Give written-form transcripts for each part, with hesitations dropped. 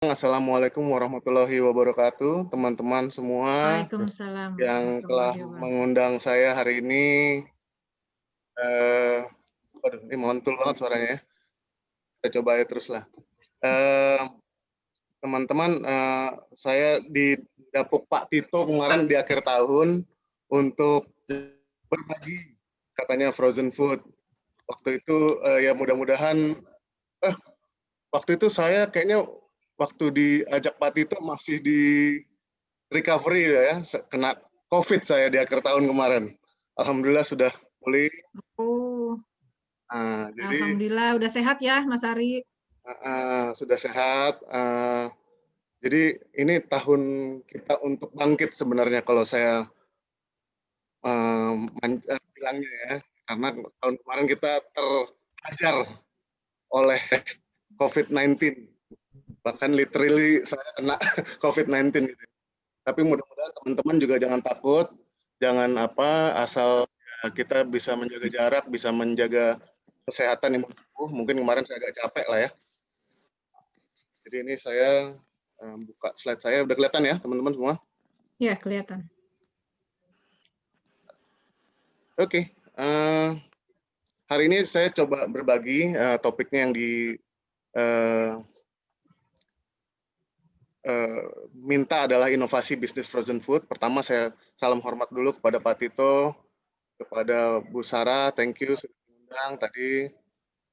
Assalamualaikum warahmatullahi wabarakatuh, teman-teman semua Waalaikumsalam yang telah warahmatullahi wabarakatuh. mengundang saya hari ini. Eh, Waduh, ini mantul banget suaranya ya. Kita coba ya terus lah. Eh, Teman-teman, saya didapuk Pak Tito kemarin di akhir tahun untuk berbagi katanya frozen food. Waktu itu ya mudah-mudahan waktu itu saya kayaknya waktu diajak Pak Tito masih di recovery ya, kena COVID saya di akhir tahun kemarin. Alhamdulillah sudah pulih. Oh, Jadi alhamdulillah udah sehat ya, Mas Ari. sudah sehat. Jadi ini tahun kita untuk bangkit sebenarnya kalau saya bilangnya ya, karena tahun kemarin kita terhajar oleh COVID-19. Bahkan literally saya kena COVID-19 gitu. Tapi mudah-mudahan teman-teman juga jangan takut, jangan asal ya, kita bisa menjaga jarak, bisa menjaga kesehatan imun tubuh. Mungkin kemarin saya agak capek lah ya. Jadi ini saya buka slide saya, udah kelihatan ya teman-teman semua? Ya, kelihatan. Oke, hari ini saya coba berbagi topiknya yang minta adalah inovasi bisnis frozen food. Pertama saya salam hormat dulu kepada Pak Tito, kepada Bu Sarah, thank you sudah diundang tadi.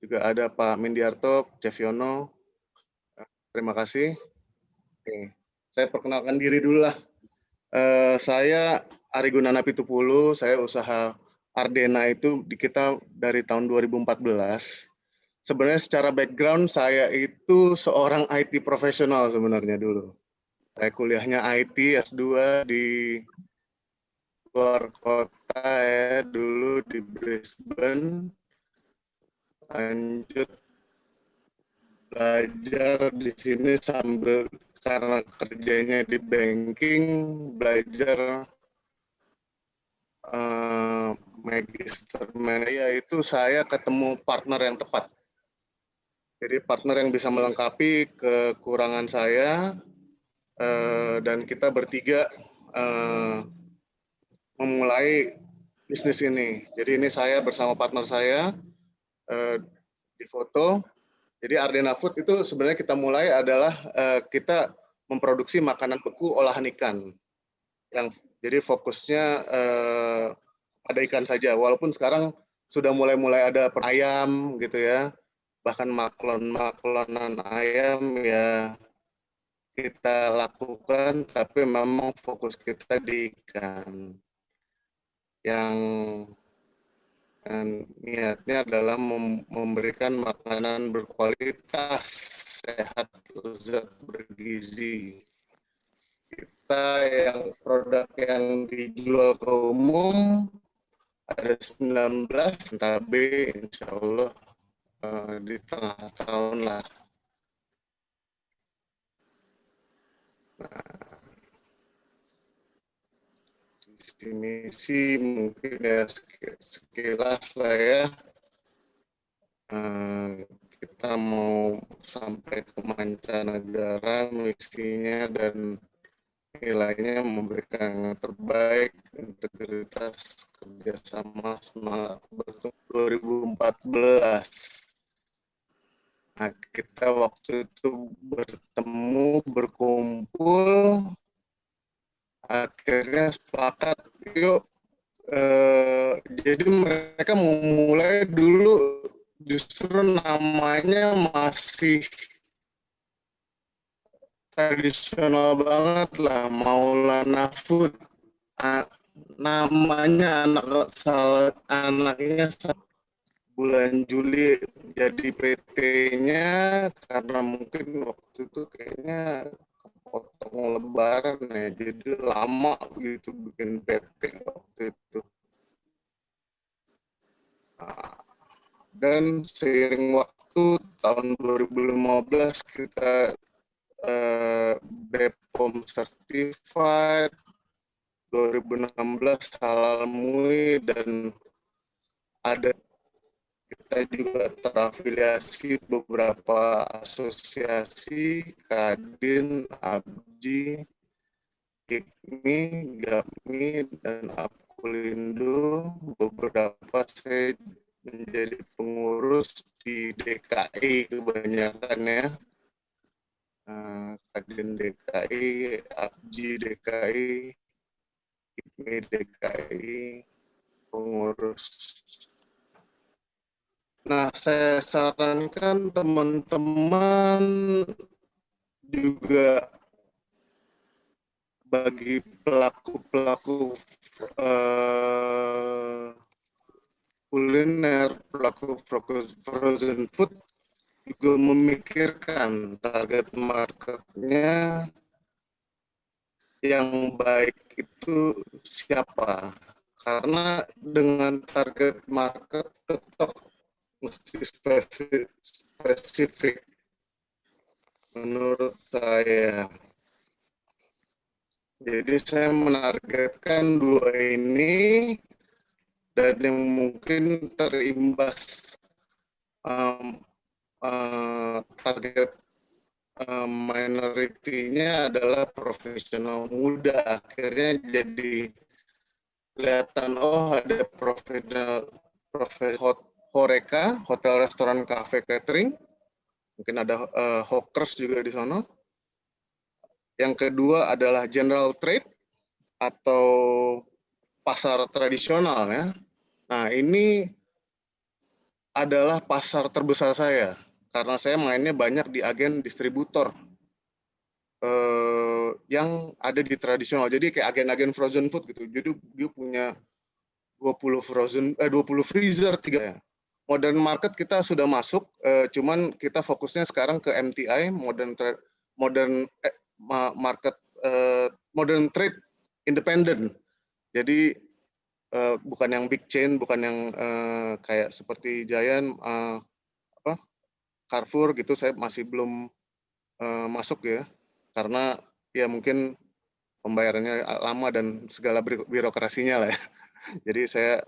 Juga ada Pak Mindiarto, Chef Yono, terima kasih. Oke, saya perkenalkan diri dulu lah. Saya Ari Gunana Pitupulu, saya usaha Ardena itu di kita dari tahun 2014. Sebenarnya secara background saya itu seorang IT profesional sebenarnya dulu. Saya kuliahnya IT S2 di luar kota ya, dulu di Brisbane. Lanjut belajar di sini sambil karena kerjanya di banking, belajar magister ya itu saya ketemu partner yang tepat. Jadi partner yang bisa melengkapi kekurangan saya dan kita bertiga memulai bisnis ini. Jadi ini saya bersama partner saya di foto. Jadi Ardena Food itu sebenarnya kita mulai adalah kita memproduksi makanan beku olahan ikan. Jadi fokusnya pada ikan saja. Walaupun sekarang sudah mulai ada ayam gitu ya, bahkan maklonan ayam ya kita lakukan, tapi memang fokus kita di ikan. Yang niatnya adalah memberikan makanan berkualitas, sehat, lezat, bergizi. Kita yang produk yang dijual ke umum ada 19, tapi insya Allah di tengah tahun lah. Nah, di sini sih mungkin ya sekilas lah ya. Kita mau sampai ke mancanegara misinya dan nilainya memberikan yang terbaik, integritas, kerjasama, semangat bertumbuh 2014. Nah, kita waktu itu bertemu, berkumpul, akhirnya sepakat, yuk. Jadi mereka mulai dulu justru namanya masih tradisional banget lah, Maulana Food. Namanya anaknya bulan Juli jadi PT-nya karena mungkin waktu itu kayaknya potong lebaran ya, jadi lama gitu bikin PT waktu itu. Dan seiring waktu tahun 2015 kita BPOM certified, 2016 halal MUI, dan ada kita juga terafiliasi beberapa asosiasi, Kadin, ABJI, IKMI, GAPMI, dan Apkulindo. Beberapa saya menjadi pengurus di DKI kebanyakan ya. Kadin DKI, ABJI DKI, IKMI DKI, pengurus. Nah, saya sarankan teman-teman juga bagi pelaku-pelaku kuliner, pelaku frozen food juga memikirkan target marketnya yang baik itu siapa. Karena dengan target market tetap mesti spesifik menurut saya. Jadi saya menargetkan dua ini dan yang mungkin terimbas target minority-nya adalah profesional muda. Akhirnya jadi kelihatan, oh ada profesional Horeca, hotel, restoran, cafe, catering. Mungkin ada hawkers juga di sana. Yang kedua adalah general trade atau pasar tradisional ya. Nah, ini adalah pasar terbesar saya karena saya mainnya banyak di agen distributor yang ada di tradisional. Jadi kayak agen-agen frozen food gitu. Jadi dia punya 20 freezer 3. Modern market kita sudah masuk, cuman kita fokusnya sekarang ke MTI, modern trade independent. Jadi bukan yang big chain, bukan yang kayak seperti Giant, Carrefour gitu. Saya masih belum masuk ya, karena ya mungkin pembayarannya lama dan segala birokrasinya lah ya. Jadi saya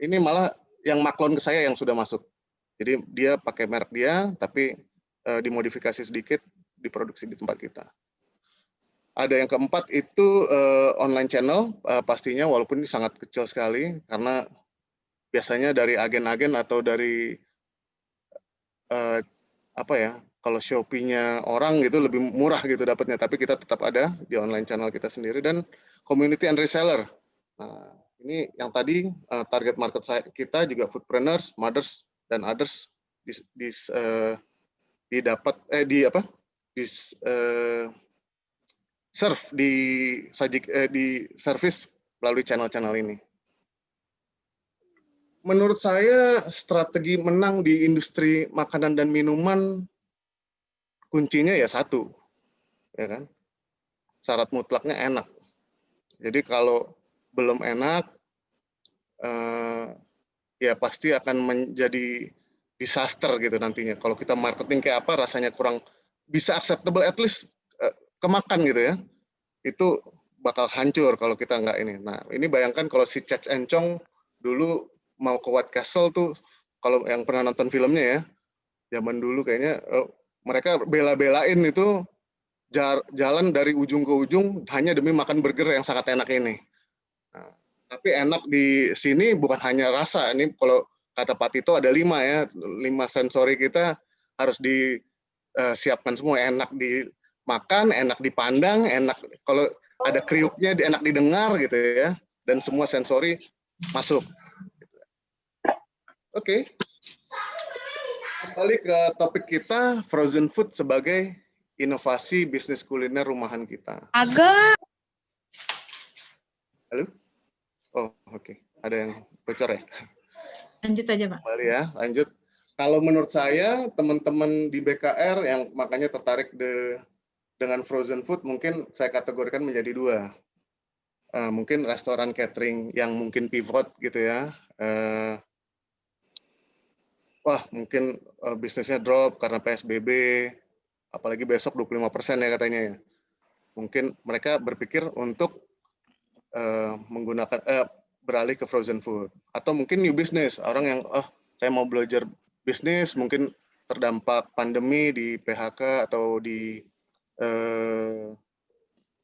ini malah yang maklon ke saya yang sudah masuk. Jadi dia pakai merek dia, tapi dimodifikasi sedikit, diproduksi di tempat kita. Ada yang keempat itu online channel, pastinya walaupun ini sangat kecil sekali, karena biasanya dari agen-agen atau dari apa ya, kalau Shopee-nya orang gitu lebih murah gitu dapatnya, tapi kita tetap ada di online channel kita sendiri dan community and reseller. Nah, ini yang tadi target market kita juga foodpreneurs, mothers dan others serve di service melalui channel-channel ini. Menurut saya strategi menang di industri makanan dan minuman kuncinya ya satu, ya kan? Syarat mutlaknya enak. Jadi kalau belum enak, ya pasti akan menjadi disaster gitu nantinya. Kalau kita marketing kayak apa, rasanya kurang bisa acceptable, at least kemakan gitu ya. Itu bakal hancur kalau kita nggak ini. Nah, ini bayangkan kalau si Cheech and Chong dulu mau ke White Castle tuh, kalau yang pernah nonton filmnya ya, zaman dulu kayaknya mereka bela-belain itu jalan dari ujung ke ujung hanya demi makan burger yang sangat enak ini. Nah, tapi enak di sini bukan hanya rasa. Ini kalau kata Pak Tito ada 5 ya, 5 sensori kita harus disiapkan semua. Enak dimakan, enak dipandang, enak kalau ada kriuknya enak didengar gitu ya, dan semua sensori masuk. Oke. Kembali ke topik kita, frozen food sebagai inovasi bisnis kuliner rumahan kita. Agak. Halo? Oh, oke. Ada yang bocor ya? Lanjut aja, Pak. Kembali ya, lanjut. Kalau menurut saya, teman-teman di BKR yang makanya tertarik dengan frozen food, mungkin saya kategorikan menjadi 2. Mungkin restoran catering yang mungkin pivot gitu ya. Wah, mungkin bisnisnya drop karena PSBB, apalagi besok 25% ya katanya ya. Mungkin mereka berpikir untuk menggunakan beralih ke frozen food, atau mungkin new business, orang yang saya mau belajar bisnis, mungkin terdampak pandemi di PHK atau di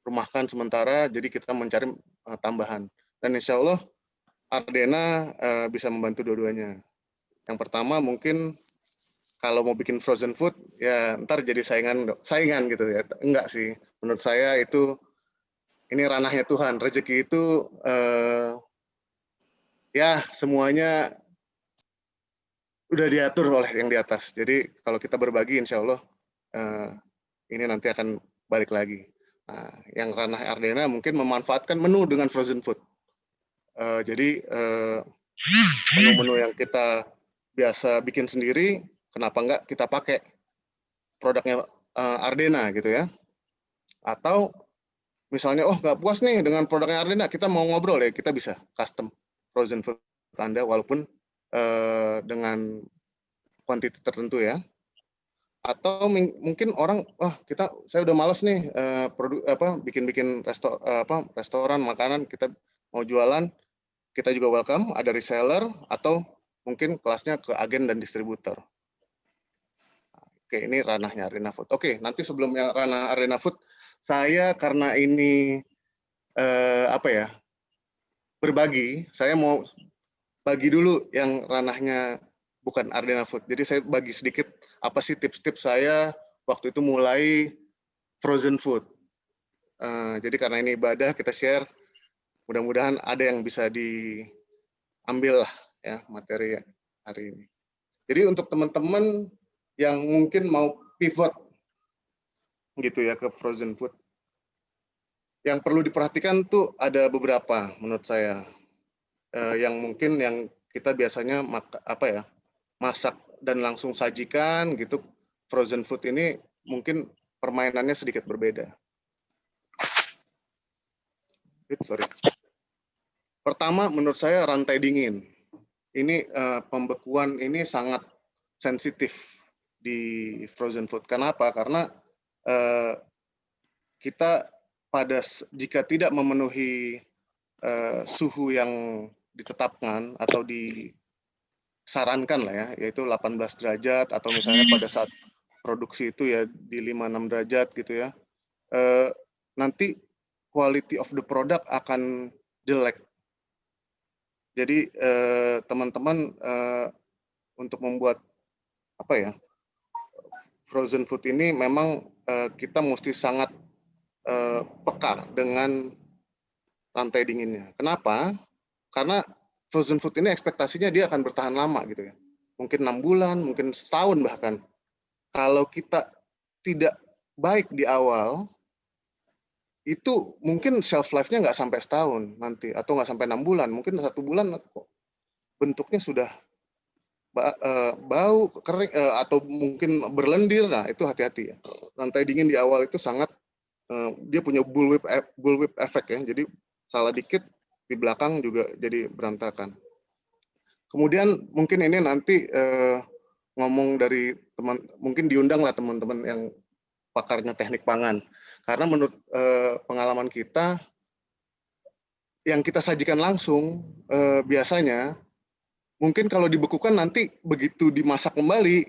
rumahkan sementara, jadi kita mencari tambahan. Dan insya Allah Ardena bisa membantu dua-duanya. Yang pertama mungkin kalau mau bikin frozen food, ya ntar jadi saingan gitu ya. Enggak sih, menurut saya itu ini ranahnya Tuhan. Rezeki itu ya semuanya udah diatur oleh yang di atas. Jadi kalau kita berbagi, insya Allah ini nanti akan balik lagi. Nah, yang ranah Ardena mungkin memanfaatkan menu dengan frozen food. Jadi menu-menu yang kita biasa bikin sendiri, kenapa enggak kita pakai produknya Ardena gitu ya. Atau misalnya, oh nggak puas nih dengan produknya Ardena, kita mau ngobrol ya, kita bisa custom frozen food Anda walaupun dengan kuantiti tertentu ya. Atau mungkin orang, wah saya udah males nih bikin restoran makanan, kita mau jualan, kita juga welcome, ada reseller atau mungkin kelasnya ke agen dan distributor. Oke, ini ranahnya Arena Food. Oke, nanti sebelum yang ranah Arena Food, saya karena ini berbagi, saya mau bagi dulu yang ranahnya bukan Ardena Food. Jadi saya bagi sedikit apa sih tips-tips saya waktu itu mulai frozen food. Jadi karena ini ibadah, kita share. Mudah-mudahan ada yang bisa diambil lah ya materi hari ini. Jadi untuk teman-teman yang mungkin mau pivot gitu ya ke frozen food, yang perlu diperhatikan tuh ada beberapa menurut saya. Yang mungkin yang kita biasanya masak dan langsung sajikan gitu, frozen food ini mungkin permainannya sedikit berbeda. Sorry. Pertama, menurut saya rantai dingin. Ini pembekuan ini sangat sensitif di frozen food. Kenapa? Karena kita jika tidak memenuhi suhu yang ditetapkan atau disarankan lah ya, yaitu 18 derajat atau misalnya pada saat produksi itu ya di 5-6 derajat gitu ya, nanti quality of the product akan jelek. Jadi teman-teman untuk membuat frozen food ini memang kita mesti sangat peka dengan rantai dinginnya. Kenapa? Karena frozen food ini ekspektasinya dia akan bertahan lama gitu ya. Mungkin 6 bulan, mungkin setahun bahkan. Kalau kita tidak baik di awal, itu mungkin shelf life-nya nggak sampai setahun nanti, atau nggak sampai 6 bulan, mungkin 1 bulan bentuknya sudah bau, kering, atau mungkin berlendir. Nah itu hati-hati ya. Rantai dingin di awal itu sangat, dia punya bullwhip effect ya, jadi salah dikit di belakang juga jadi berantakan. Kemudian mungkin ini nanti ngomong dari mungkin diundang lah teman-teman yang pakarnya teknik pangan. Karena menurut pengalaman kita, yang kita sajikan langsung biasanya, mungkin kalau dibekukan nanti begitu dimasak kembali,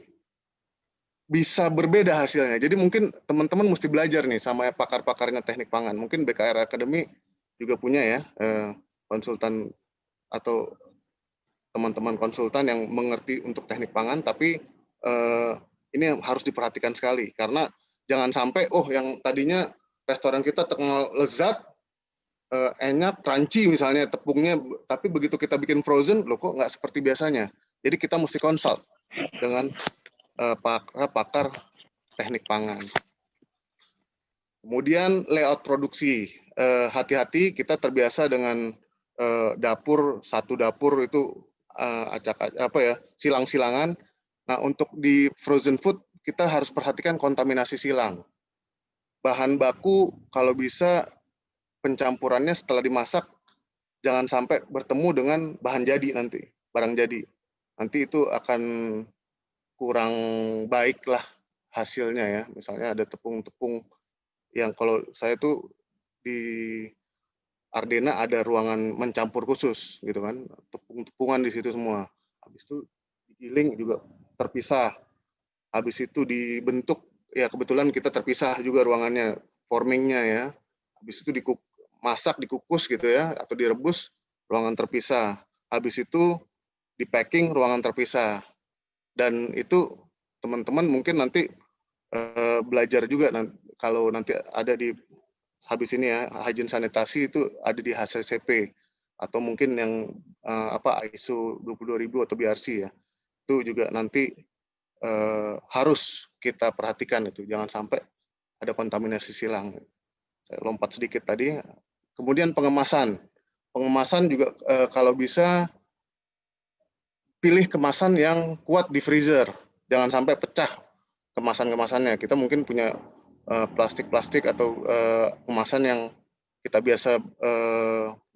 bisa berbeda hasilnya. Jadi mungkin teman-teman mesti belajar nih sama pakar-pakarnya teknik pangan. Mungkin BKR Academy juga punya ya, konsultan atau teman-teman konsultan yang mengerti untuk teknik pangan, tapi ini harus diperhatikan sekali karena jangan sampai yang tadinya restoran kita terkenal lezat, enak, crunchy misalnya tepungnya, tapi begitu kita bikin frozen, loh kok nggak seperti biasanya. Jadi kita mesti consult dengan pakar teknik pangan. Kemudian layout produksi, hati-hati kita terbiasa dengan satu dapur itu silang-silangan. Nah, untuk di frozen food kita harus perhatikan kontaminasi silang. Bahan baku kalau bisa pencampurannya setelah dimasak jangan sampai bertemu dengan bahan jadi nanti, barang jadi. Nanti itu akan kurang baik lah hasilnya ya. Misalnya ada tepung-tepung yang kalau saya tuh di Ardena ada ruangan mencampur khusus gitu kan, tepung-tepungan di situ semua. Habis itu digiling juga terpisah. Habis itu dibentuk, ya kebetulan kita terpisah juga ruangannya, formingnya ya. Habis itu masak, dikukus gitu ya, atau direbus, ruangan terpisah. Habis itu di packing, ruangan terpisah. Dan itu teman-teman mungkin nanti belajar juga kalau nanti ada di habis ini ya, hygiene sanitasi itu ada di HACCP atau mungkin yang ISO 22000 atau BRC ya. Itu juga nanti harus kita perhatikan itu, jangan sampai ada kontaminasi silang. Saya lompat sedikit tadi. Kemudian pengemasan juga kalau bisa pilih kemasan yang kuat di freezer, jangan sampai pecah kemasan-kemasannya. Kita mungkin punya plastik-plastik atau kemasan yang kita biasa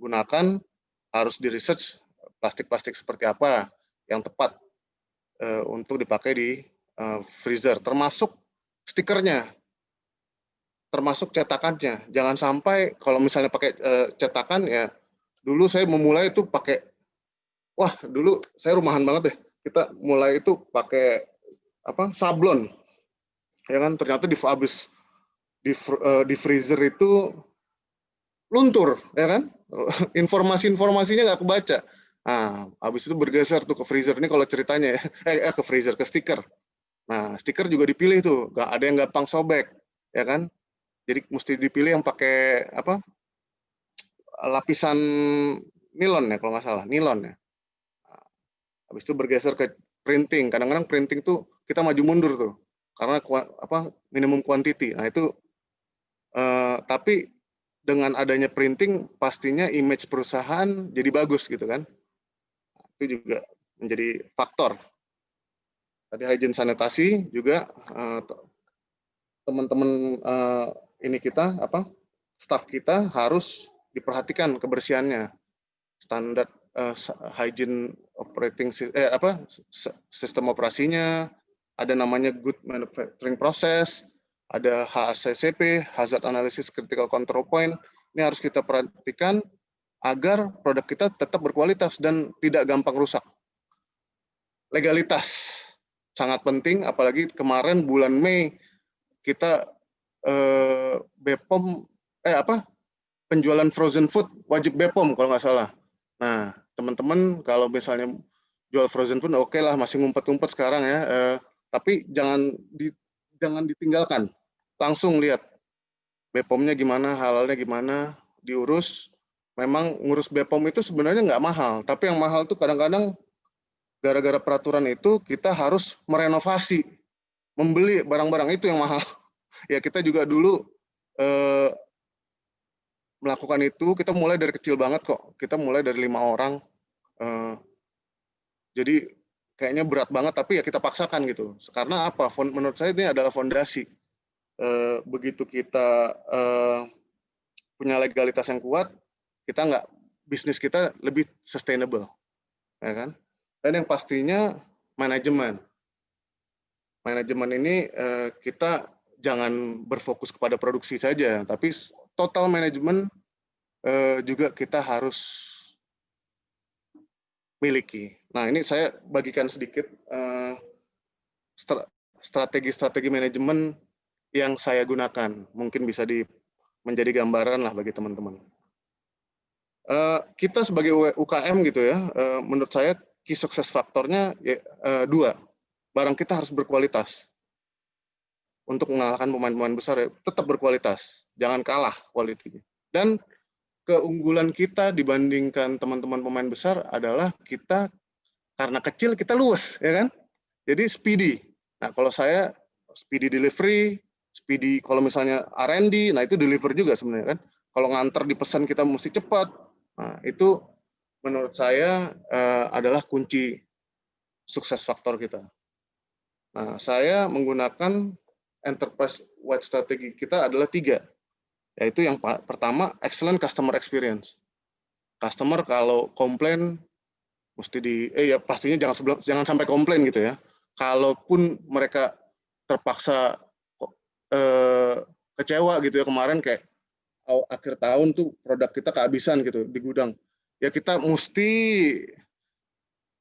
gunakan, harus di research plastik-plastik seperti apa yang tepat untuk dipakai di freezer, termasuk stikernya, termasuk cetakannya. Jangan sampai kalau misalnya pakai cetakan ya, dulu saya memulai itu pakai, dulu saya rumahan banget deh. Kita mulai itu pakai sablon, ya kan? Ternyata habis di freezer itu luntur, ya kan? Informasinya nggak kebaca. Nah, habis itu bergeser tuh ke freezer. Ini kalau ceritanya ya, ke freezer, ke stiker. Nah, stiker juga dipilih tuh, nggak ada yang gampang sobek, ya kan? Jadi mesti dipilih yang pakai lapisan nilon ya, kalau nggak salah, nilon ya. Nah, habis itu bergeser ke printing. Kadang-kadang printing tuh kita maju mundur tuh, karena minimum quantity. Nah itu, tapi dengan adanya printing, pastinya image perusahaan jadi bagus gitu kan. Itu juga menjadi faktor. Tadi hygiene sanitasi juga teman-teman ini kita staff kita harus diperhatikan kebersihannya, standar hygiene operating sistem operasinya, ada namanya good manufacturing process, ada HACCP, hazard analysis critical control point. Ini harus kita perhatikan agar produk kita tetap berkualitas dan tidak gampang rusak. Legalitas sangat penting, apalagi kemarin bulan Mei kita BPOM penjualan frozen food wajib BPOM kalau nggak salah. Nah, teman-teman kalau misalnya jual frozen food oke lah, masih ngumpet-ngumpet sekarang ya, tapi jangan ditinggalkan. Langsung lihat BPOM-nya gimana, halalnya gimana, diurus. Memang ngurus BPOM itu sebenarnya nggak mahal, tapi yang mahal tuh kadang-kadang gara-gara peraturan itu kita harus merenovasi, membeli barang-barang itu yang mahal. Ya kita juga dulu melakukan itu, kita mulai dari kecil banget kok. Kita mulai dari 5 orang. Jadi kayaknya berat banget, tapi ya kita paksakan gitu. Karena apa? Menurut saya ini adalah fondasi. Begitu kita punya legalitas yang kuat, bisnis kita lebih sustainable, ya kan? Dan yang pastinya manajemen. Manajemen ini kita jangan berfokus kepada produksi saja, tapi total manajemen juga kita harus miliki. Nah, ini saya bagikan sedikit strategi-strategi manajemen yang saya gunakan. Mungkin bisa menjadi gambaran lah bagi teman-teman. Kita sebagai UKM gitu ya, menurut saya key success faktornya dua. Barang kita harus berkualitas. Untuk mengalahkan pemain-pemain besar ya, tetap berkualitas, jangan kalah kualitinya. Dan keunggulan kita dibandingkan teman-teman pemain besar adalah kita karena kecil kita luas, ya kan? Jadi speedy. Nah, kalau saya speedy delivery, speedy kalau misalnya R&D, nah itu deliver juga sebenarnya kan. Kalau nganter dipesan kita mesti cepat. Nah, itu menurut saya adalah kunci sukses faktor kita. Nah, saya menggunakan enterprise wide strategi kita adalah 3. Yaitu yang pertama, excellent customer experience. Customer kalau komplain mesti pastinya jangan sampai komplain gitu ya. Kalaupun mereka terpaksa kecewa gitu ya, kemarin kayak akhir tahun tuh produk kita kehabisan gitu di gudang. Ya kita mesti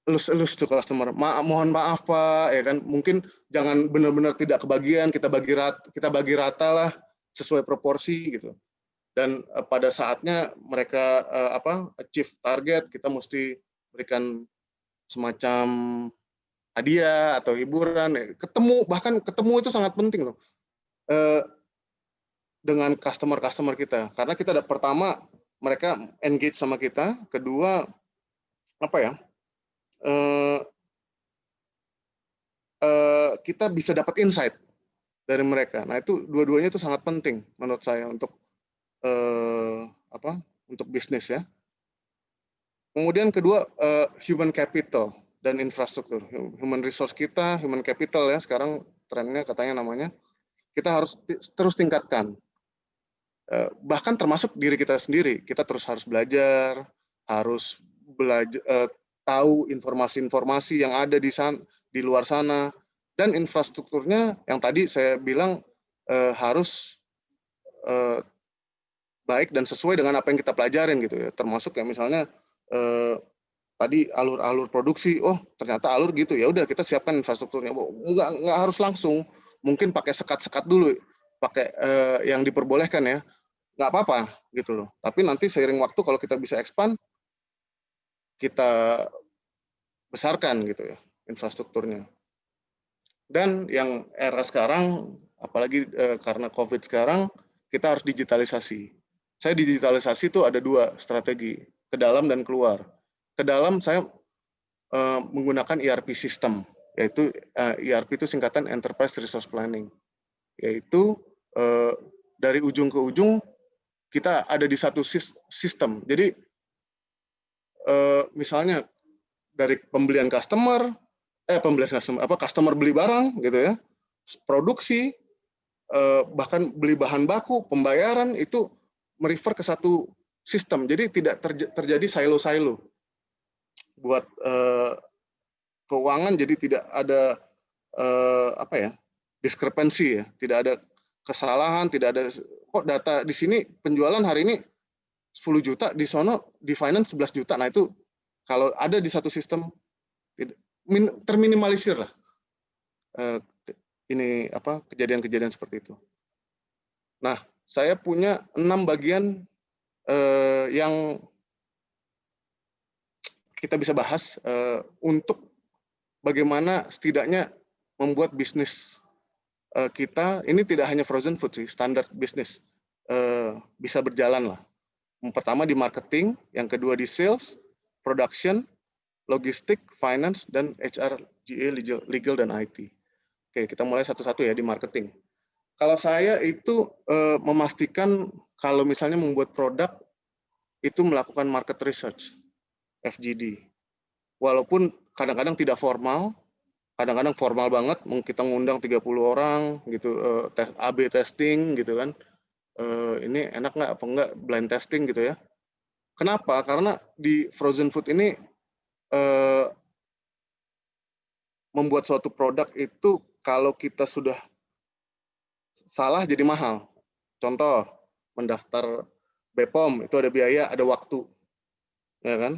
elus-elus tuh customer. Mohon maaf Pak, ya kan. Mungkin jangan benar-benar tidak kebagian, kita bagi rata lah sesuai proporsi gitu. Dan pada saatnya mereka achieve target, kita mesti berikan semacam hadiah atau hiburan. Bahkan ketemu itu sangat penting loh dengan customer kita. Karena kita pertama mereka engage sama kita, kedua kita bisa dapat insight dari mereka. Nah itu dua-duanya itu sangat penting menurut saya untuk untuk bisnis ya. Kemudian kedua human capital dan infrastruktur. Human resource kita, human capital ya sekarang trennya katanya namanya. Kita harus terus tingkatkan. Bahkan termasuk diri kita sendiri. Kita terus harus belajar, harus tahu informasi-informasi yang ada di luar sana, dan infrastrukturnya yang tadi saya bilang harus baik dan sesuai dengan apa yang kita pelajarin gitu ya. Termasuk ya misalnya tadi alur produksi, ternyata alur gitu, ya udah kita siapkan infrastrukturnya. Nggak harus langsung, mungkin pakai sekat-sekat dulu, pakai yang diperbolehkan ya, nggak apa-apa gitu loh. Tapi nanti seiring waktu kalau kita bisa expand, kita besarkan gitu ya infrastrukturnya. Dan yang era sekarang, apalagi karena COVID sekarang, kita harus digitalisasi. Saya digitalisasi itu ada dua strategi, ke dalam dan keluar. Ke dalam saya menggunakan ERP system, yaitu ERP itu singkatan Enterprise Resource Planning, yaitu dari ujung ke ujung kita ada di satu sistem. Jadi misalnya dari pembelian customer beli barang gitu ya, produksi, bahkan beli bahan baku, pembayaran itu merefer ke satu sistem. Jadi tidak terjadi silo-silo buat keuangan, jadi tidak ada diskrepensi ya, tidak ada kesalahan, tidak ada kok data di sini penjualan hari ini 10 juta, di sono di finance 11 juta. Nah itu kalau ada di satu sistem terminimalisir lah kejadian-kejadian seperti itu. Nah, saya punya 6 bagian yang kita bisa bahas untuk bagaimana setidaknya membuat bisnis kita ini tidak hanya frozen food sih, standar bisnis bisa berjalan lah. Yang pertama di marketing, yang kedua di sales, production, logistik, finance, dan HR, GA, legal, dan IT. Oke, kita mulai satu-satu ya di marketing. Kalau saya itu memastikan kalau misalnya membuat produk itu melakukan market research, FGD. Walaupun kadang-kadang tidak formal, kadang-kadang formal banget, kita ngundang 30 orang gitu, AB testing gitu kan. Ini enak nggak apa enggak, blind testing gitu ya. Kenapa? Karena di frozen food ini membuat suatu produk itu kalau kita sudah salah jadi mahal. Contoh, mendaftar BPOM itu ada biaya, ada waktu, ya kan?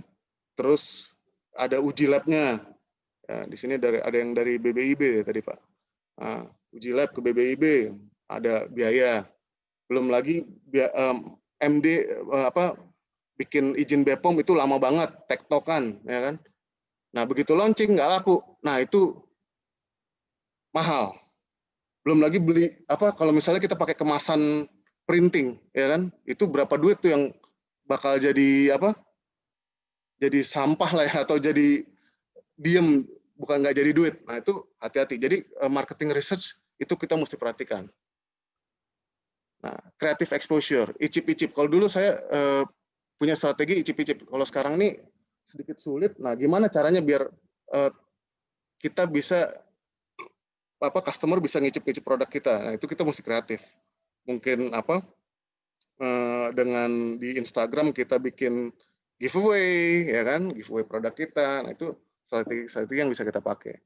Terus ada uji labnya. Ya, di sini ada yang dari BBIB ya, tadi Pak. Nah, uji lab ke BBIB ada biaya. Belum lagi MD bikin izin BPOM itu lama banget, tektokan, ya kan? Nah begitu launching nggak laku, nah itu mahal. Belum lagi beli kalau misalnya kita pakai kemasan printing, ya kan? Itu berapa duit tuh yang bakal jadi jadi sampah lah ya, atau jadi diem, bukan nggak jadi duit. Nah itu hati-hati. Jadi marketing research itu kita mesti perhatikan. Nah, creative exposure, icip-icip. Kalau dulu saya punya strategi icip-icip. Kalau sekarang nih sedikit sulit. Nah, gimana caranya biar kita bisa customer bisa ngicip-ngicip produk kita. Nah, itu kita mesti kreatif. Mungkin dengan di Instagram kita bikin giveaway, ya kan? Giveaway produk kita. Nah, itu strategi yang bisa kita pakai.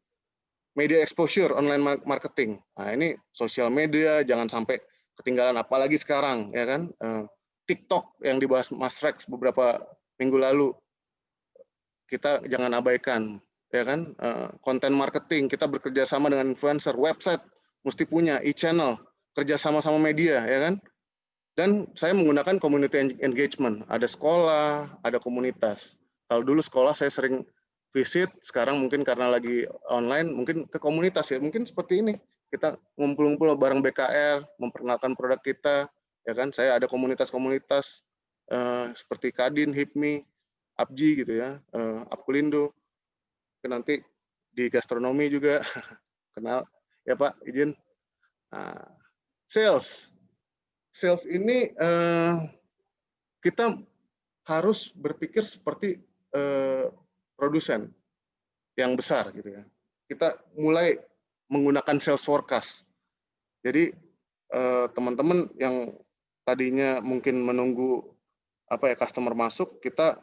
Media exposure, online marketing. Nah, ini sosial media jangan sampai ketinggalan, apalagi sekarang, ya kan? TikTok yang dibahas Mas Rex beberapa minggu lalu. Kita jangan abaikan. ya kan? Konten marketing, kita bekerja sama dengan influencer, website mesti punya, e-channel, kerja sama media, ya kan? Dan saya menggunakan community engagement, ada sekolah, ada komunitas. Kalau dulu sekolah saya sering visit, sekarang mungkin karena lagi online, mungkin ke komunitas ya, mungkin seperti ini. Kita ngumpul-ngumpul bareng BKR, memperkenalkan produk kita, ya kan? Saya ada komunitas-komunitas seperti Kadin, HIPMI, APJI gitu ya, Apkulindo, nanti di gastronomi juga kenal ya Pak, izin. Nah, sales ini kita harus berpikir seperti produsen yang besar gitu ya. Kita mulai menggunakan sales forecast. Jadi teman-teman yang tadinya mungkin menunggu customer masuk, kita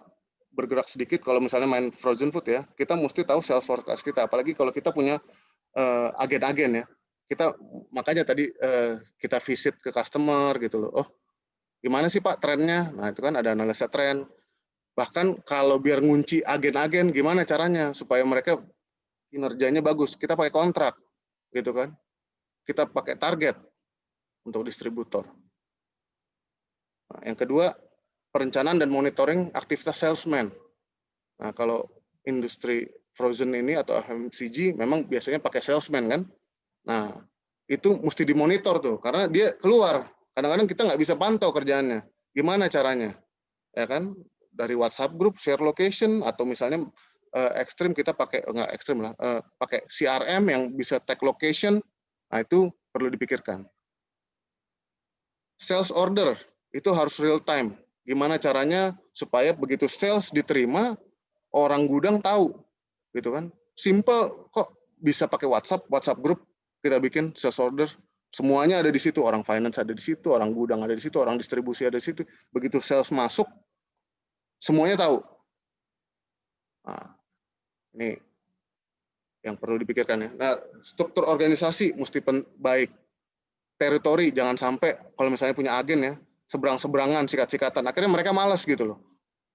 bergerak sedikit. Kalau misalnya main frozen food ya, kita mesti tahu sales forecast kita. Apalagi kalau kita punya agen-agen ya. Makanya tadi kita visit ke customer gitu loh. Oh, gimana sih Pak trennya? Nah, itu kan ada analisa tren. Bahkan kalau biar ngunci agen-agen, gimana caranya supaya mereka kinerjanya bagus? Kita pakai kontrak, gitu kan? Kita pakai target untuk distributor. Nah, yang kedua, perencanaan dan monitoring aktivitas salesman. Nah, kalau industri frozen ini atau FMCG memang biasanya pakai salesman kan? Nah, itu mesti dimonitor tuh, karena dia keluar. Kadang-kadang kita nggak bisa pantau kerjaannya. Gimana caranya? Ya kan? Dari WhatsApp group, share location, atau misalnya ekstrim kita pakai, nggak ekstrim lah, pakai CRM yang bisa tag location. Nah, itu perlu dipikirkan. Sales order, itu harus real time. Gimana caranya supaya begitu sales diterima, orang gudang tahu. Gitu kan? Simple kok, bisa pakai WhatsApp group, kita bikin sales order, semuanya ada di situ, orang finance ada di situ, orang gudang ada di situ, orang distribusi ada di situ. Begitu sales masuk, semuanya tahu. Nah, ini yang perlu dipikirkan ya. Nah, struktur organisasi mesti baik. Teritori jangan sampai kalau misalnya punya agen ya, seberang-seberangan, sikat-sikatan. Akhirnya mereka malas gitu loh.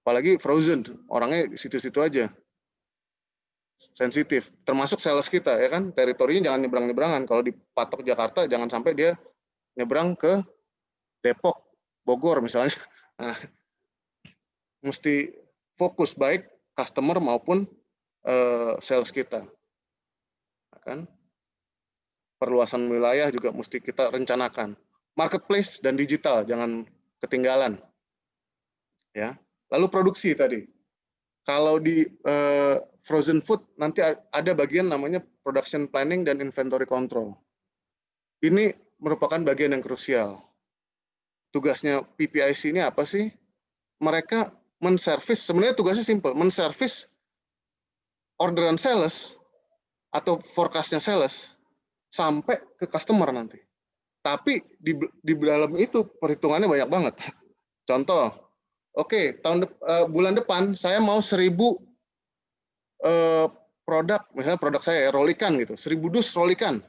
Apalagi frozen, orangnya situ-situ aja. Sensitif, termasuk sales kita ya kan, teritorinya jangan nyebrang-nyebrangan. Kalau dipatok Jakarta jangan sampai dia nyebrang ke Depok, Bogor misalnya. Nah, mesti fokus baik customer maupun sales kita. Kan? Perluasan wilayah juga mesti kita rencanakan. Marketplace dan digital jangan ketinggalan. Ya. Lalu produksi tadi. Kalau di frozen food nanti ada bagian namanya production planning dan inventory control. Ini merupakan bagian yang krusial. Tugasnya PPIC ini apa sih? Mereka menservis, sebenarnya tugasnya simple, menservis orderan sales atau forecastnya sales sampai ke customer nanti. Tapi di dalam itu perhitungannya banyak banget. Contoh, oke, bulan depan saya mau 1.000 produk, misalnya produk saya Rolikan gitu, 1.000 dus Rolikan.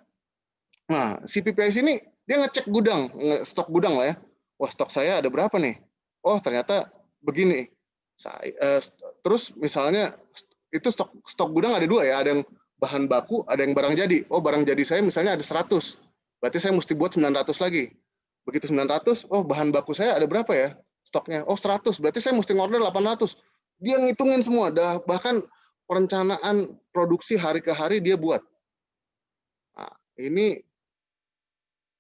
Nah, si PPIC ini dia ngecek gudang, stok gudang lah ya. Wah, stok saya ada berapa nih? Oh, ternyata begini. Terus misalnya itu stok gudang ada dua ya, ada yang bahan baku, ada yang barang jadi. Oh, barang jadi saya misalnya ada 100. Berarti saya mesti buat 900 lagi. Begitu 900, oh bahan baku saya ada berapa ya stoknya? Oh 100, berarti saya mesti ngorder 800. Dia ngitungin semua, bahkan perencanaan produksi hari ke hari dia buat. Nah, ini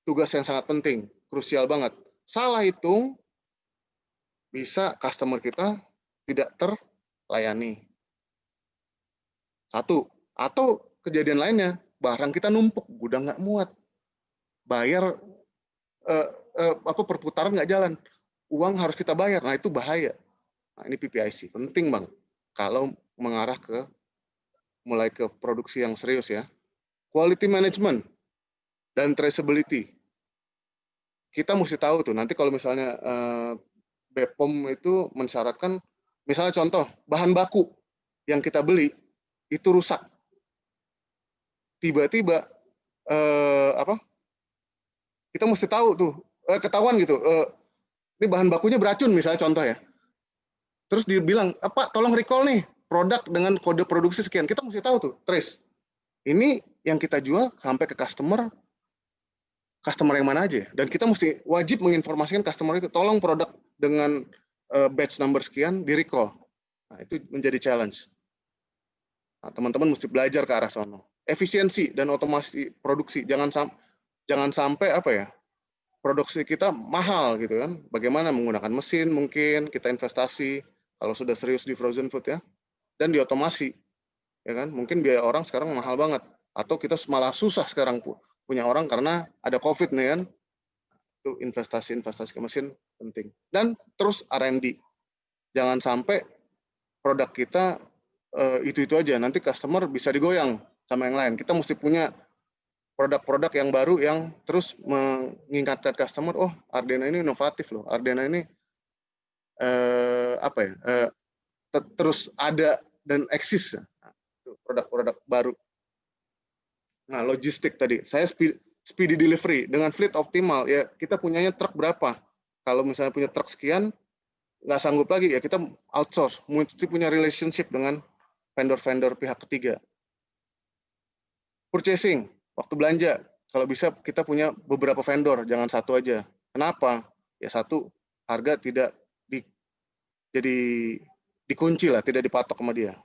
tugas yang sangat penting, krusial banget. Salah hitung, bisa customer kita tidak terlayani. Satu, atau kejadian lainnya, barang kita numpuk, gudang nggak muat. Bayar perputaran nggak jalan, uang harus kita bayar, nah itu bahaya. Nah, ini PPIC penting banget kalau mengarah mulai ke produksi yang serius ya. Quality management dan traceability, kita mesti tahu tuh nanti kalau misalnya BPOM itu mensyaratkan, misalnya contoh bahan baku yang kita beli itu rusak, tiba-tiba kita mesti tahu tuh, ketahuan gitu, ini bahan bakunya beracun misalnya contoh ya. Terus dia bilang, Pak tolong recall nih produk dengan kode produksi sekian. Kita mesti tahu tuh, trace. Ini yang kita jual sampai ke customer yang mana aja. Dan kita mesti wajib menginformasikan customer itu, tolong produk dengan batch number sekian di recall. Nah, itu menjadi challenge. Nah, teman-teman mesti belajar ke arah sana. Efisiensi dan otomasi produksi, jangan sampai apa ya, produksi kita mahal gitu kan. Bagaimana menggunakan mesin, mungkin kita investasi kalau sudah serius di frozen food ya, dan diotomasi ya kan. Mungkin biaya orang sekarang mahal banget, atau kita malah susah sekarang punya orang karena ada COVID nih kan. Itu investasi ke mesin penting. Dan terus R&D, jangan sampai produk kita itu aja, nanti customer bisa digoyang sama yang lain. Kita mesti punya produk-produk yang baru yang terus mengingatkan customer, oh Ardena ini inovatif loh, Ardena ini terus ada dan eksis ya. Produk-produk baru. Nah, logistik tadi, saya speedy delivery dengan fleet optimal ya, kita punyanya truk berapa? Kalau misalnya punya truk sekian, nggak sanggup lagi ya kita outsource, mesti punya relationship dengan vendor-vendor pihak ketiga. Purchasing, waktu belanja, kalau bisa kita punya beberapa vendor, jangan satu aja. Kenapa? Ya satu, harga tidak jadi dikunci lah, tidak dipatok sama dia.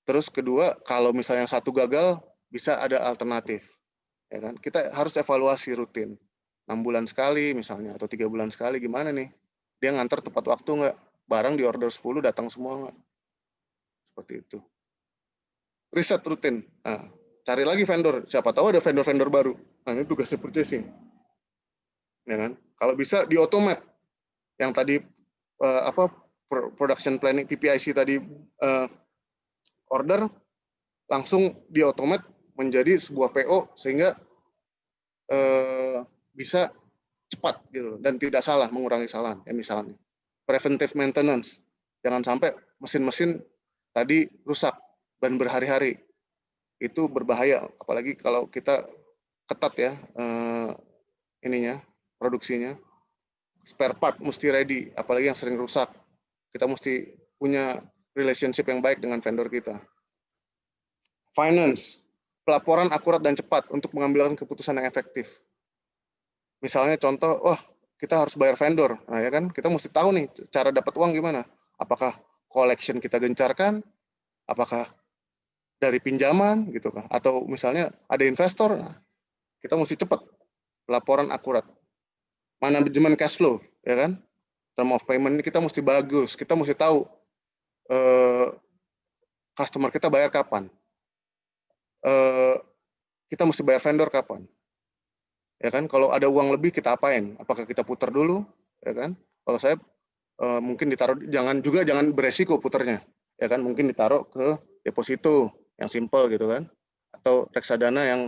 Terus kedua, kalau misalnya satu gagal, bisa ada alternatif. Ya kan? Kita harus evaluasi rutin. 6 bulan sekali misalnya, atau 3 bulan sekali, gimana nih? Dia ngantar tepat waktu nggak? Barang di order 10 datang semua nggak? Seperti itu. Riset rutin. Nah, cari lagi vendor. Siapa tahu ada vendor-vendor baru. Nah, ini tugasnya purchasing. Ya kan? Kalau bisa di automate. Yang tadi production planning PPIC tadi order langsung di automate menjadi sebuah PO sehingga bisa cepat gitu dan tidak salah, mengurangi kesalahan. Ya misalnya preventive maintenance, jangan sampai mesin-mesin tadi rusak dan berhari-hari, itu berbahaya, apalagi kalau kita ketat ya produksinya. Spare part mesti ready, apalagi yang sering rusak. Kita mesti punya relationship yang baik dengan vendor kita. Finance, pelaporan akurat dan cepat untuk mengambil keputusan yang efektif. Misalnya contoh, kita harus bayar vendor. Nah ya kan, kita mesti tahu nih cara dapat uang gimana. Apakah collection kita gencarkan, apakah dari pinjaman gitu kan, atau misalnya ada investor, nah, kita mesti cepat laporan akurat. Manajemen cash flow, ya kan, term of payment ini kita mesti bagus, kita mesti tahu customer kita bayar kapan, kita mesti bayar vendor kapan, ya kan. Kalau ada uang lebih kita apain? Apakah kita putar dulu, ya kan? Kalau saya mungkin ditaruh, jangan beresiko putarnya, ya kan, mungkin ditaruh ke deposito yang simple gitu kan, atau reksadana yang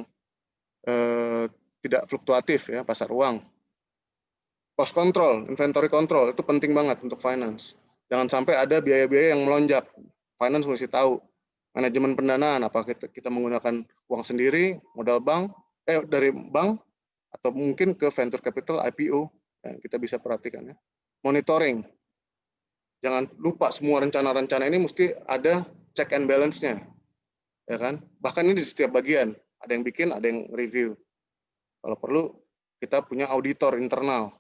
tidak fluktuatif ya, pasar uang. Cost control, inventory control itu penting banget untuk finance. Jangan sampai ada biaya-biaya yang melonjak. Finance mesti tahu manajemen pendanaan, apakah kita menggunakan uang sendiri, modal bank, dari bank, atau mungkin ke venture capital, IPO, ya, kita bisa perhatikan ya. Monitoring, jangan lupa semua rencana-rencana ini mesti ada check and balance-nya, ya kan? Bahkan ini di setiap bagian, ada yang bikin, ada yang review. Kalau perlu kita punya auditor internal.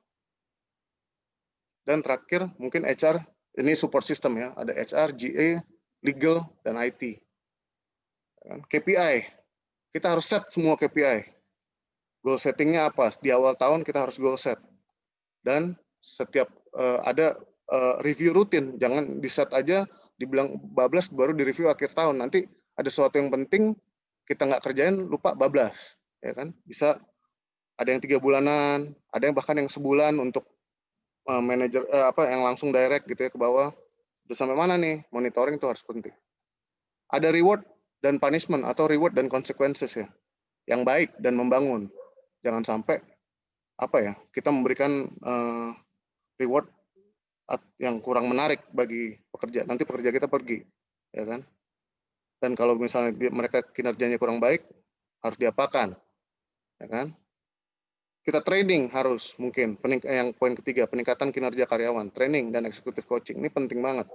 Dan terakhir mungkin HR, ini support system ya, ada HR, GA, legal, dan IT. KPI, kita harus set semua KPI. Goal settingnya apa? Di awal tahun kita harus goal set. Dan setiap ada review rutin, jangan di set aja, dibilang bablas baru di review akhir tahun. Nanti ada sesuatu yang penting kita nggak kerjain, lupa bablas, ya kan? Bisa ada yang 3 bulanan, ada yang bahkan yang sebulan untuk manajer yang langsung direct gitu ya ke bawah. Udah sampai mana nih? Monitoring itu harus penting. Ada reward dan punishment atau reward dan consequences ya, yang baik dan membangun. Jangan sampai kita memberikan reward yang kurang menarik bagi pekerja. Nanti pekerja kita pergi, ya kan? Dan kalau misalnya mereka kinerjanya kurang baik, harus diapakan, ya kan? Kita training harus mungkin, yang poin ketiga, peningkatan kinerja karyawan, training dan executive coaching, ini penting banget.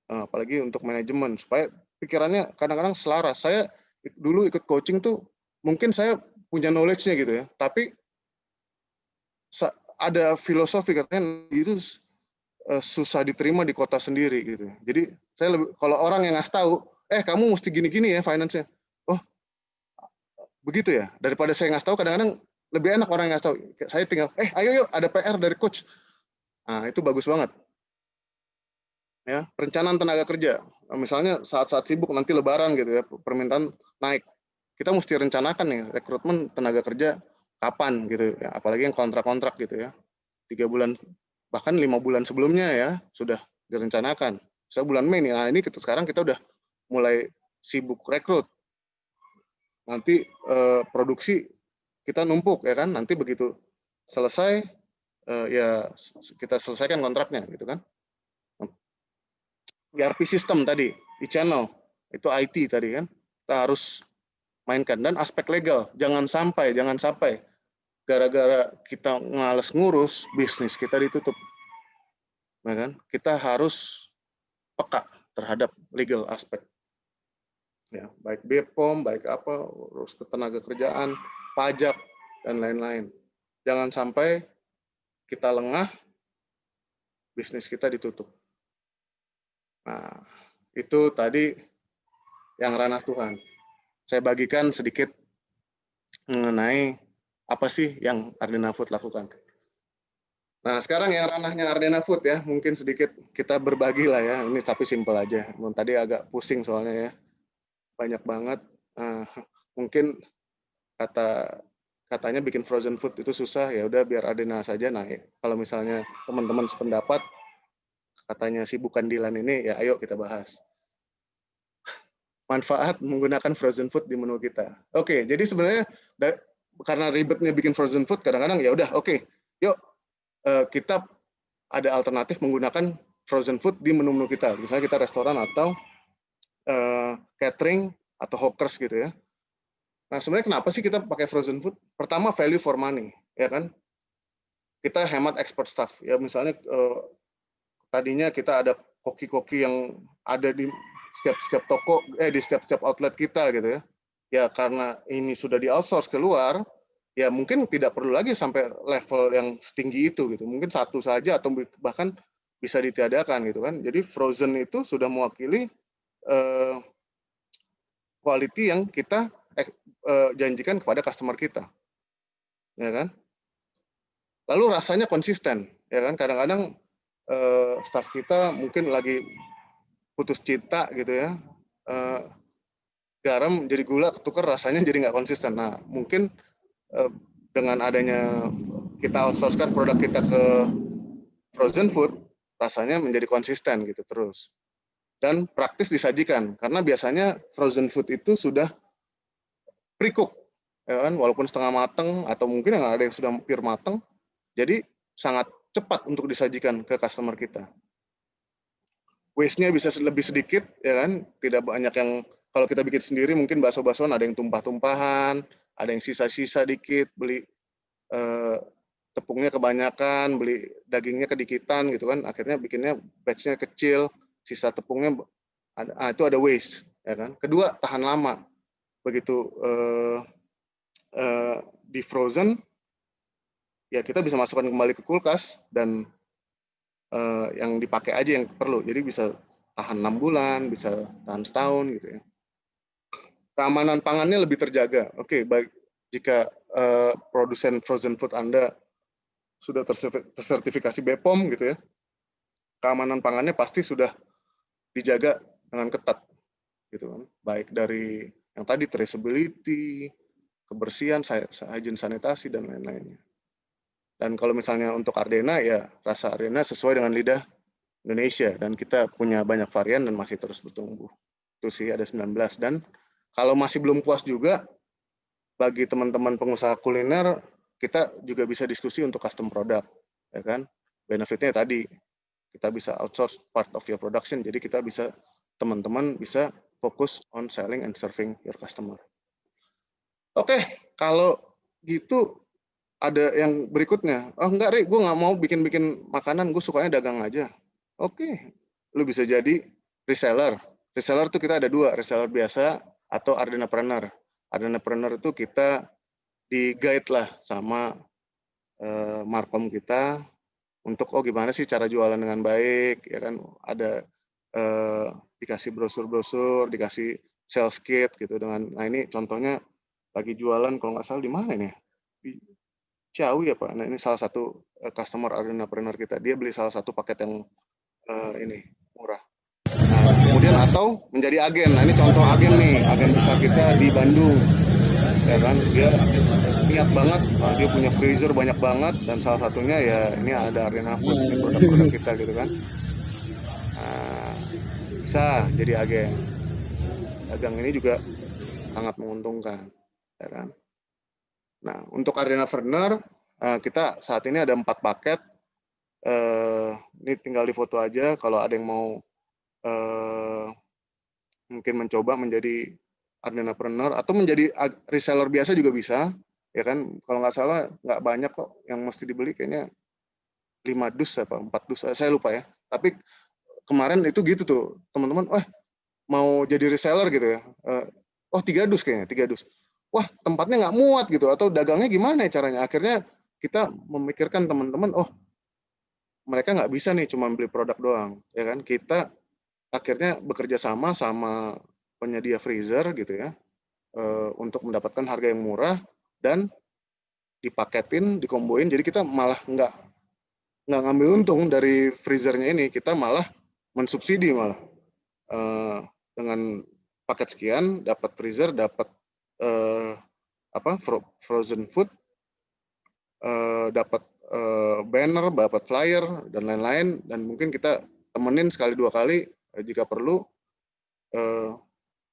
apalagi untuk manajemen supaya pikirannya kadang-kadang selaras. Saya dulu ikut coaching tuh mungkin saya punya knowledge-nya gitu ya, tapi ada filosofi katanya itu susah diterima di kota sendiri gitu. Jadi saya lebih kalau orang yang ngasih tahu, kamu mesti gini-gini ya finance-nya. Oh, begitu ya. Daripada saya ngasih tahu kadang-kadang lebih enak orang yang ngasih tahu. Saya tinggal, ayo yuk ada PR dari coach. Nah, itu bagus banget. Ya, perencanaan tenaga kerja. Misalnya saat-saat sibuk nanti lebaran gitu ya, permintaan naik. Kita mesti rencanakan nih rekrutmen tenaga kerja kapan gitu ya, apalagi yang kontrak-kontrak gitu ya. 3 bulan bahkan 5 bulan sebelumnya ya sudah direncanakan. Saya bulan Mei nih. Nah, ini sekarang kita udah mulai sibuk rekrut. Nanti produksi kita numpuk ya kan. Nanti begitu selesai ya kita selesaikan kontraknya gitu kan. ERP system tadi, e-channel, itu IT tadi kan, kita harus mainkan. Dan aspek legal, jangan sampai gara-gara kita males ngurus, bisnis kita ditutup. Ya kan? Kita harus peka terhadap legal aspek. Ya, baik BPOM, baik apa, urus ketenaga kerjaan, pajak, dan lain-lain. Jangan sampai kita lengah, bisnis kita ditutup. Nah, itu tadi yang ranah Tuhan. Saya bagikan sedikit mengenai apa sih yang Ardena Food lakukan. Nah, sekarang yang ranahnya Ardena Food ya, mungkin sedikit kita berbagi lah ya. Ini tapi simpel aja. Tadi agak pusing soalnya ya. Banyak banget. Mungkin katanya bikin frozen food itu susah, ya udah biar Ardena saja naik. Kalau misalnya teman-teman sependapat, katanya sih bukan Dilan ini, ya ayo kita bahas. Manfaat menggunakan frozen food di menu kita. Oke, jadi sebenarnya karena ribetnya bikin frozen food, kadang-kadang ya udah oke, yuk kita ada alternatif menggunakan frozen food di menu-menu kita. Misalnya kita restoran atau catering atau hawkers gitu ya. Nah, sebenarnya kenapa sih kita pakai frozen food? Pertama, value for money, ya kan? Kita hemat export staff. Ya misalnya tadinya kita ada koki-koki yang ada di setiap toko, di setiap outlet kita gitu ya. Ya karena ini sudah di outsource keluar, ya mungkin tidak perlu lagi sampai level yang setinggi itu gitu. Mungkin satu saja atau bahkan bisa ditiadakan gitu kan. Jadi frozen itu sudah mewakili quality yang kita janjikan kepada customer kita. Ya kan? Lalu rasanya konsisten, ya kan? Kadang-kadang staff kita mungkin lagi putus cinta gitu ya. Garam jadi gula ketukar rasanya jadi nggak konsisten. Nah, mungkin dengan adanya kita outsource-kan produk kita ke frozen food, rasanya menjadi konsisten gitu terus. Dan praktis disajikan, karena biasanya frozen food itu sudah pre-cook, ya kan? Walaupun setengah mateng, atau mungkin ada yang sudah hampir mateng, jadi sangat cepat untuk disajikan ke customer kita. Waste-nya bisa lebih sedikit, ya kan? Tidak banyak yang, kalau kita bikin sendiri mungkin bakso-baksoan ada yang tumpah-tumpahan, ada yang sisa-sisa dikit, beli tepungnya kebanyakan, beli dagingnya kedikitan gitu kan, akhirnya bikinnya batch-nya kecil, sisa tepungnya itu ada waste, ya kan. Kedua, tahan lama. Begitu di frozen, ya kita bisa masukkan kembali ke kulkas dan yang dipakai aja yang perlu. Jadi bisa tahan 6 bulan, bisa tahan setahun gitu ya. Keamanan pangannya lebih terjaga. Oke, baik jika produsen frozen food Anda sudah tersertifikasi BPOM gitu ya, keamanan pangannya pasti sudah dijaga dengan ketat gitu kan. Baik dari yang tadi traceability, kebersihan, hygiene sanitasi dan lain-lainnya. Dan kalau misalnya untuk Ardena, ya rasa Ardena sesuai dengan lidah Indonesia dan kita punya banyak varian dan masih terus bertumbuh. Itu sih ada 19. Dan kalau masih belum puas juga, bagi teman-teman pengusaha kuliner, kita juga bisa diskusi untuk custom product, ya kan? Benefitnya tadi kita bisa outsource part of your production, jadi kita bisa teman-teman bisa fokus on selling and serving your customer. Oke, kalau gitu ada yang berikutnya. Oh enggak, Ri, gue nggak mau bikin-bikin makanan, gue sukanya dagang aja. Oke, lu bisa jadi reseller. Reseller tuh kita ada 2, reseller biasa atau Ardenapreneur. Ardenapreneur itu kita di-guide lah sama markom kita untuk gimana sih cara jualan dengan baik, ya kan. Ada dikasih brosur-brosur, dikasih sales kit gitu dengan. Nah ini contohnya lagi jualan kalau nggak salah di mana nih? Di Ciawi ya Pak. Nah ini salah satu customer Ardenapreneur kita. Dia beli salah satu paket yang ini murah. Nah, kemudian atau menjadi agen. Nah, ini contoh agen nih, agen besar kita di Bandung. Ya kan, dia niat banget, dia punya freezer banyak banget dan salah satunya ya ini ada Arena Food, ini produk-produk kita gitu kan. Nah, bisa jadi agen. Dagang ini juga sangat menguntungkan, ya kan. Nah, untuk Ardenapreneur kita saat ini ada 4 paket. Ini tinggal difoto aja kalau ada yang mau mungkin mencoba menjadi Ardenapreneur atau menjadi reseller biasa juga bisa, ya kan. Kalau nggak salah nggak banyak kok yang mesti dibeli, kayaknya 5 dus apa 4 dus, saya lupa ya. Tapi kemarin itu gitu tuh, teman-teman, mau jadi reseller gitu ya, 3 dus kayaknya, 3 dus. Wah, tempatnya nggak muat gitu, atau dagangnya gimana ya caranya? Akhirnya kita memikirkan teman-teman, mereka nggak bisa nih cuma beli produk doang, ya kan. Kita akhirnya bekerja sama penyedia freezer gitu ya, untuk mendapatkan harga yang murah dan dipaketin, dikomboin. Jadi kita malah nggak ngambil untung dari freezernya ini, kita malah mensubsidi malah. Dengan paket sekian dapat freezer, dapat frozen food, dapat banner, dapat flyer dan lain-lain, dan mungkin kita temenin sekali 2 kali jika perlu.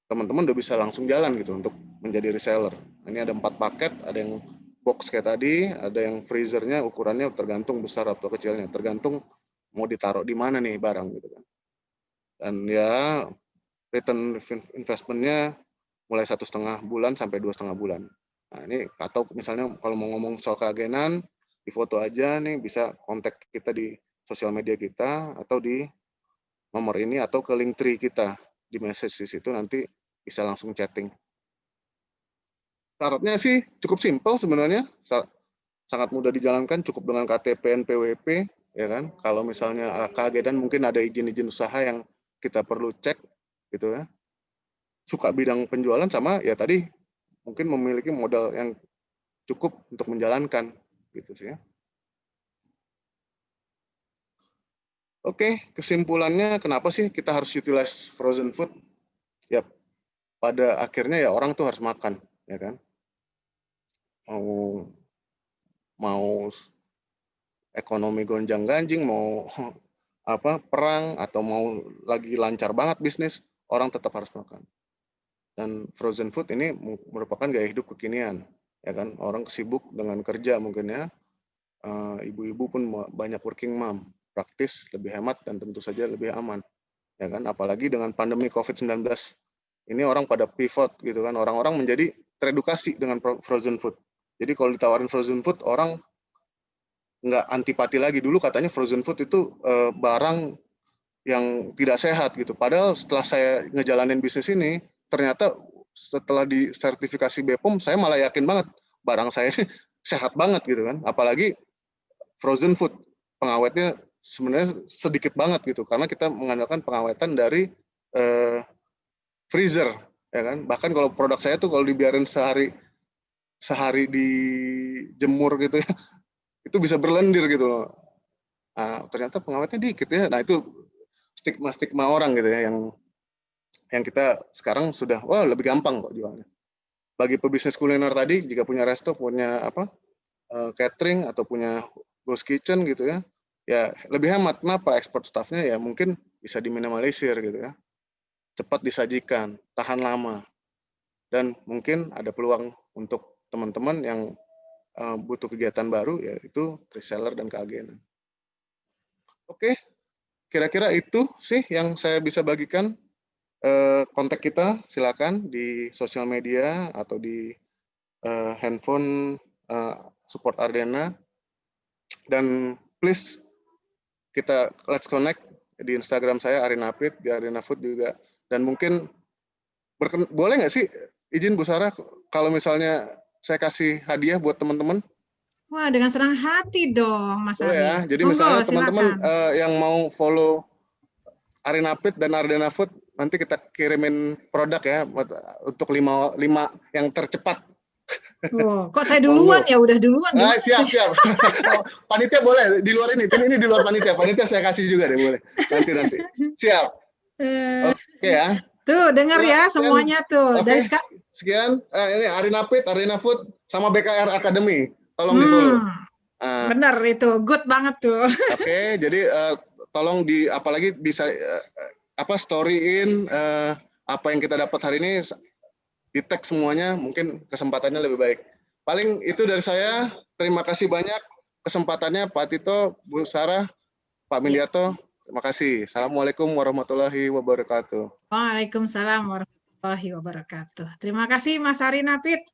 Teman-teman udah bisa langsung jalan gitu untuk menjadi reseller. Ini ada 4 paket, ada yang box kayak tadi, ada yang freezernya ukurannya tergantung besar atau kecilnya, tergantung mau ditaruh di mana nih barang gitu kan. Dan ya return investment-nya mulai 1,5 bulan sampai 2,5 bulan. Nah ini, atau misalnya kalau mau ngomong soal keagenan, di foto aja nih, bisa kontak kita di sosial media kita atau di nomor ini atau ke link tree kita di message di situ, nanti bisa langsung chatting. Syaratnya sih cukup simpel sebenarnya, sangat mudah dijalankan, cukup dengan KTP, NPWP, ya kan. Kalau misalnya keagenan mungkin ada izin-izin usaha yang kita perlu cek gitu ya. Suka bidang penjualan sama ya tadi mungkin memiliki modal yang cukup untuk menjalankan gitu sih ya. Oke, kesimpulannya kenapa sih kita harus utilize frozen food? Ya pada akhirnya ya orang tuh harus makan, ya kan. Mau ekonomi gonjang-ganjing, mau perang, atau mau lagi lancar banget bisnis, orang tetap harus makan. Dan frozen food ini merupakan gaya hidup kekinian, ya kan. Orang sibuk dengan kerja mungkin ya, ibu-ibu pun banyak working mom, praktis, lebih hemat, dan tentu saja lebih aman, ya kan. Apalagi dengan pandemi COVID-19 ini orang pada pivot gitu kan, orang-orang menjadi teredukasi dengan frozen food. Jadi kalau ditawarin frozen food, orang nggak antipati lagi. Dulu katanya frozen food itu barang yang tidak sehat gitu. Padahal setelah saya ngejalanin bisnis ini, ternyata setelah disertifikasi BPOM, saya malah yakin banget barang saya ini sehat banget gitu kan. Apalagi frozen food, pengawetnya sebenarnya sedikit banget gitu, karena kita mengandalkan pengawetan dari freezer, ya kan. Bahkan kalau produk saya tuh kalau dibiarin sehari dijemur gitu ya, itu bisa berlendir gitu loh. Nah, ternyata pengawetnya dikit ya. Nah itu stigma orang gitu ya, yang kita sekarang sudah lebih gampang kok jualnya. Bagi pebisnis kuliner tadi, jika punya resto, punya catering atau punya ghost kitchen gitu ya, ya lebih hemat. Kenapa? Export staffnya ya mungkin bisa diminimalisir gitu ya, cepat disajikan, tahan lama, dan mungkin ada peluang untuk teman-teman yang butuh kegiatan baru, yaitu reseller dan keagenan. Oke, kira-kira itu sih yang saya bisa bagikan. Kontak kita silakan di sosial media atau di handphone support Ardena, dan please let's connect di Instagram saya Arinapit, di Arina Food juga. Dan mungkin boleh nggak sih izin Bu Sarah kalau misalnya saya kasih hadiah buat teman-teman? Wah, dengan senang hati dong, Mas Boleh ya. Ari. Jadi Monggo, misalnya teman-teman silakan. yang mau follow Arinapit dan Ardena Food, nanti kita kirimin produk ya untuk lima yang tercepat. Oh, kok saya duluan Monggo. ya? Udah duluan gimana? Siap. Panitia boleh di luar ini di luar panitia. Panitia saya kasih juga deh, boleh. Nanti. Siap. Eh, Oke ya. Tuh, dengar ya Dan, semuanya tuh. oke, sekian. Ini Arinapit, Arina Food, sama BKR Academy. Tolong di follow. Bener itu, good banget tuh. Oke, jadi tolong apalagi bisa storyin apa yang kita dapat hari ini, di tag semuanya, mungkin kesempatannya lebih baik. Paling itu dari saya. Terima kasih banyak kesempatannya Pak Tito, Bu Sarah, Pak Mindiarto. Terima kasih. Assalamualaikum warahmatullahi wabarakatuh. Waalaikumsalam warahmatullahi wabarakatuh. Terima kasih Mas Ari Napit.